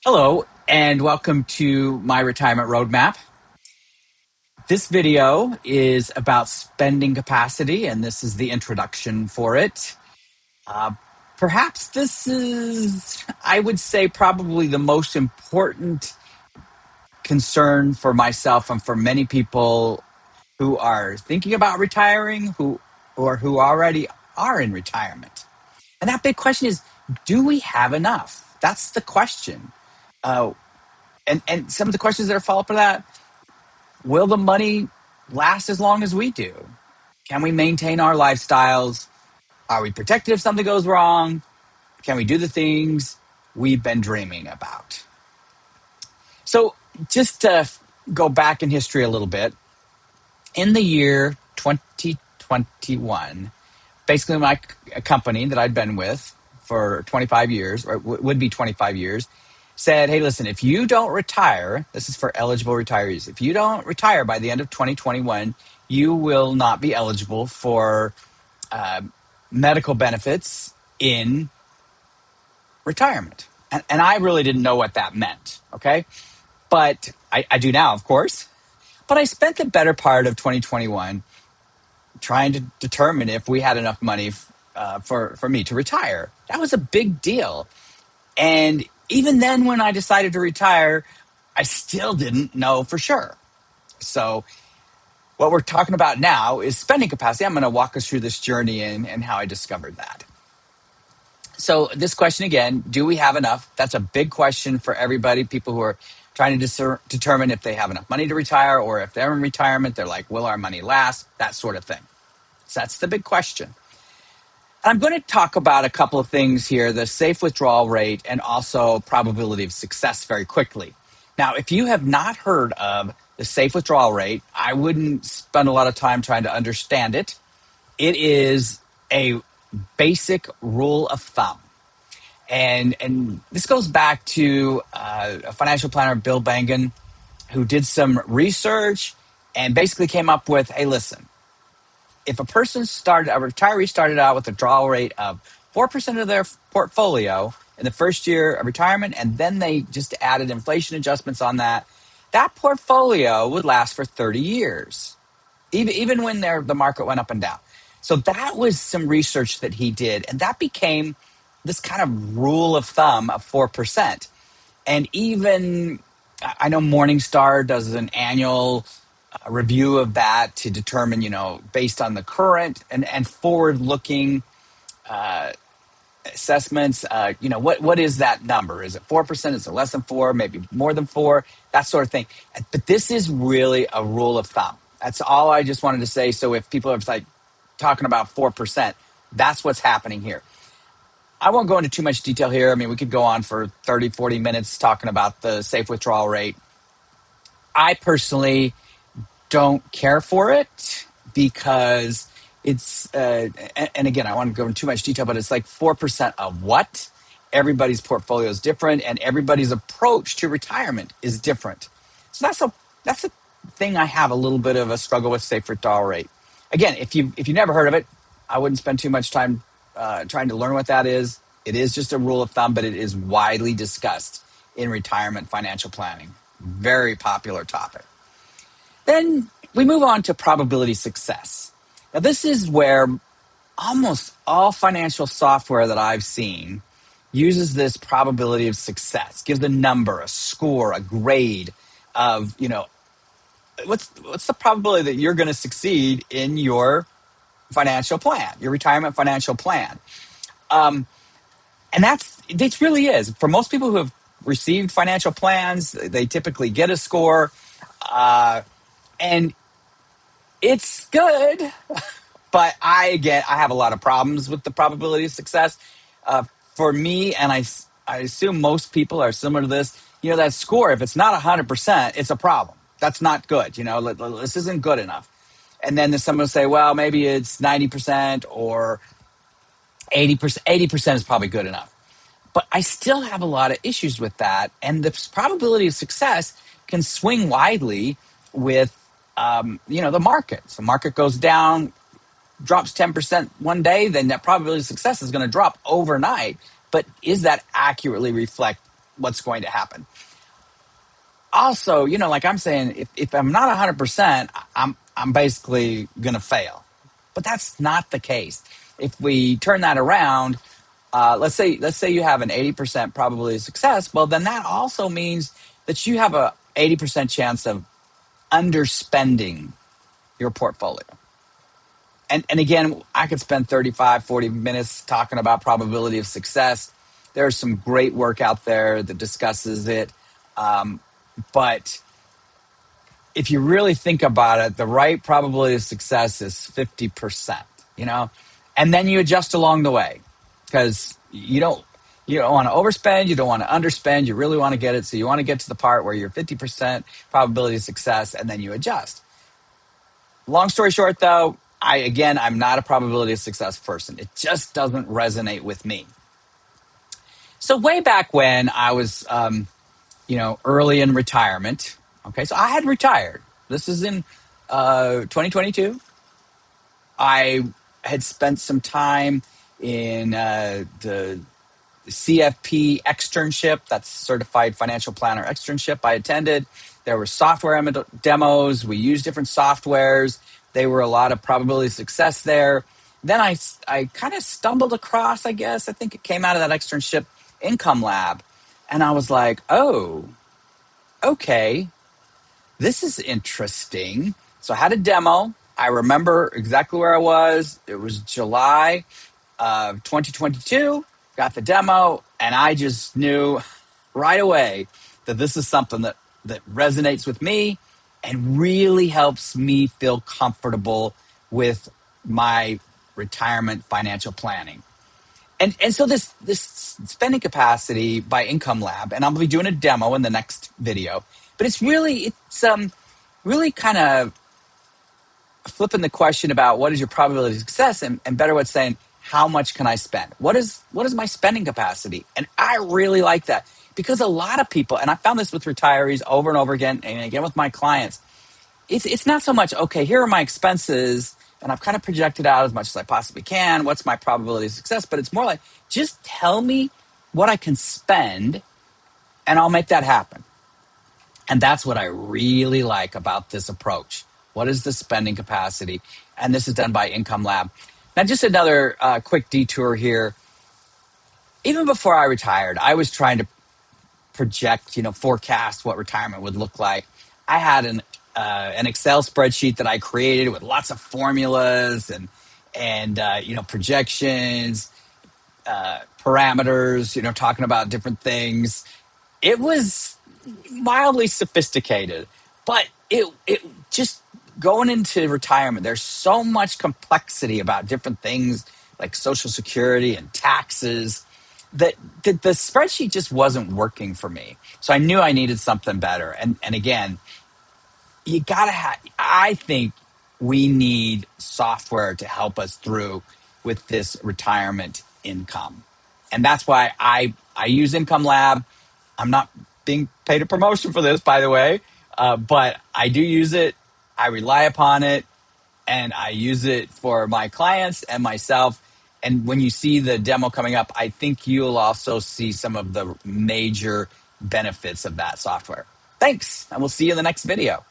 Hello, and welcome to my retirement roadmap. This video is about spending capacity, and this is the introduction for it. Uh, Perhaps this is, I would say, probably the most important concern for myself and for many people who are thinking about retiring, who already are in retirement. And that big question is, do we have enough? That's the question. Uh, and some of the questions that are follow up to that: will the money last as long as we do? Can we maintain our lifestyles? Are we protected if something goes wrong? Can we do the things we've been dreaming about? So, just to go back in history a little bit, in the year 2021, basically my company that I'd been with for 25 years, or would be 25 years, said, hey, listen, if you don't retire, this is for eligible retirees, if you don't retire by the end of 2021, you will not be eligible for uh, medical benefits in retirement. And I really didn't know what that meant, okay? But I do now, of course. But I spent the better part of 2021 trying to determine if we had enough money for me to retire. That was a big deal. And even then, when I decided to retire, I still didn't know for sure. So, what we're talking about now is spending capacity. I'm going to walk us through this journey and how I discovered that. So, this question again, do we have enough? That's a big question for everybody. People who are trying to determine if they have enough money to retire, or if they're in retirement, they're like, will our money last? That sort of thing. So, that's the big question. I'm going to talk about a couple of things here, the safe withdrawal rate and also probability of success very quickly. Now, if you have not heard of the safe withdrawal rate, I wouldn't spend a lot of time trying to understand it. It is a basic rule of thumb. And this goes back to a financial planner, Bill Bengen, who did some research and basically came up with, hey, listen, if a retiree started out with a withdrawal rate of 4% of their portfolio in the first year of retirement, and then they just added inflation adjustments on that, that portfolio would last for 30 years, even when the market went up and down. So that was some research that he did, and that became this kind of rule of thumb of 4%. And even, I know Morningstar does an annual review of that to determine, based on the current and forward-looking assessments, what is that number? Is it 4%? Is it less than 4? Maybe more than 4? That sort of thing. But this is really a rule of thumb. That's all I just wanted to say. So if people are like talking about 4%, that's what's happening here. I won't go into too much detail here. I mean, we could go on for 30, 40 minutes talking about the safe withdrawal rate. I personally don't care for it because it's, and again, I want to go into too much detail, but it's like 4% of what? Everybody's portfolio is different, and everybody's approach to retirement is different. So that's a thing I have a little bit of a struggle with, safe withdrawal rate. Again, if you never heard of it, I wouldn't spend too much time trying to learn what that is. It is just a rule of thumb, but it is widely discussed in retirement financial planning. Very popular topic. Then we move on to probability success. Now, this is where almost all financial software that I've seen uses this probability of success, gives a number, a score, a grade of, what's the probability that you're going to succeed in your financial plan, your retirement financial plan. And it really is. For most people who have received financial plans, they typically get a score. And it's good, but I have a lot of problems with the probability of success. For me, and I assume most people are similar to this, that score, if it's not 100%, it's a problem. That's not good. This isn't good enough. And then someone will say, well, maybe it's 90% or 80%. 80% is probably good enough. But I still have a lot of issues with that. And the probability of success can swing widely with, the market. So the market goes down, drops 10% one day, then that probability of success is going to drop overnight. But is that accurately reflect what's going to happen. Also, like I'm saying, if I'm not 100%, I'm basically going to fail. But that's not the case. If we turn that around, let's say you have an 80% probability of success. Well, then that also means that you have a 80% chance of underspending your portfolio. And again, I could spend 35, 40 minutes talking about probability of success. There's some great work out there that discusses it. But if you really think about it, the right probability of success is 50%, and then you adjust along the way, because you don't want to overspend, you don't want to underspend, you really want to get it. So you want to get to the part where you're 50% probability of success, and then you adjust. Long story short, though, I'm not a probability of success person. It just doesn't resonate with me. So way back when I was, early in retirement. Okay, so I had retired. This is in 2022. I had spent some time in the CFP externship, that's Certified Financial Planner externship I attended. There were software demos. We used different softwares. There were a lot of probability of success there. Then I kind of stumbled across, I guess, I think it came out of that externship, Income Lab. And I was like, oh, okay, this is interesting. So I had a demo. I remember exactly where I was. It was July of 2022. Got the demo, and I just knew right away that this is something that resonates with me and really helps me feel comfortable with my retirement financial planning. And so this spending capacity by Income Lab, and I'll be doing a demo in the next video, but it's really kind of flipping the question about what is your probability of success, and better what's saying, how much can I spend? What is my spending capacity? And I really like that, because a lot of people, and I found this with retirees over and over again, and again with my clients, it's not so much, okay, here are my expenses, and I've kind of projected out as much as I possibly can. What's my probability of success? But it's more like, just tell me what I can spend, and I'll make that happen. And that's what I really like about this approach. What is the spending capacity? And this is done by Income Lab. Now, just another quick detour here. Even before I retired, I was trying to project, forecast what retirement would look like. I had an Excel spreadsheet that I created with lots of formulas and projections, parameters, talking about different things. It was mildly sophisticated, but it just going into retirement, there's so much complexity about different things like Social Security and taxes that the spreadsheet just wasn't working for me. So I knew I needed something better. And again, you gotta have, I think we need software to help us through with this retirement income. And that's why I use Income Lab. I'm not being paid a promotion for this, by the way, but I do use it. I rely upon it, and I use it for my clients and myself. And when you see the demo coming up, I think you'll also see some of the major benefits of that software. Thanks, and we'll see you in the next video.